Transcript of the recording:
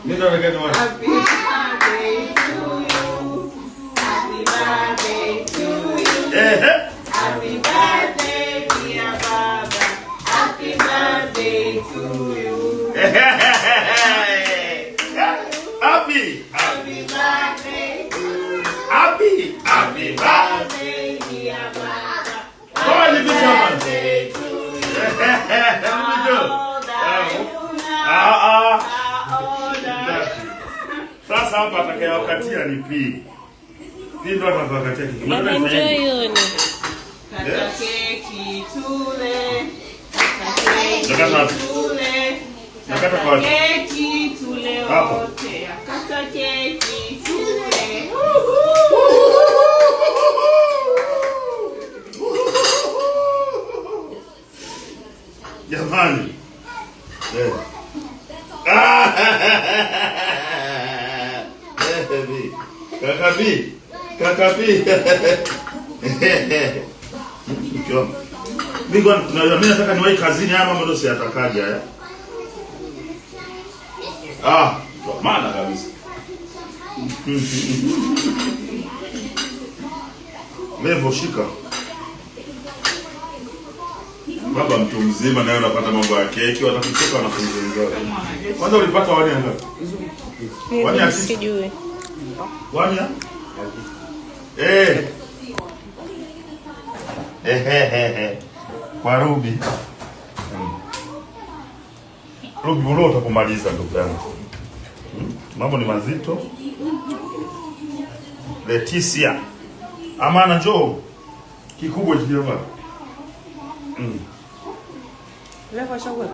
Nenda wekeni wapi? Happy birthday to you. Happy birthday to you. Happy birthday dear Baba. Happy birthday to you. Happy birthday to you. Happy birthday dear Baba. Happy birthday to you. Sasa hapa atakayewakatia ni P. P ndo atakayewakatia kitu. Enjoy. Kata keki tule. Kata keki tule. Nakata kwa keki tule wote. Kata keki tule. Jamani. Kakabi. Mimi nataka niwahi kazini, haya mambo ndio siyatakaje haya. Maana kabisa. Levo shika. Baba mtu mzima naye unapata mambo ya keki, watakucheka wanafunzi wenzao. Kwanza ulipata wani ngapi? Wani sijui. Wani? Kwa Ruby. Ruby ulo utakumaliza ndugu yangu. Mambo ni mazito. Leticia. Amana njoo. Kikubwa kijana. Leva shauri.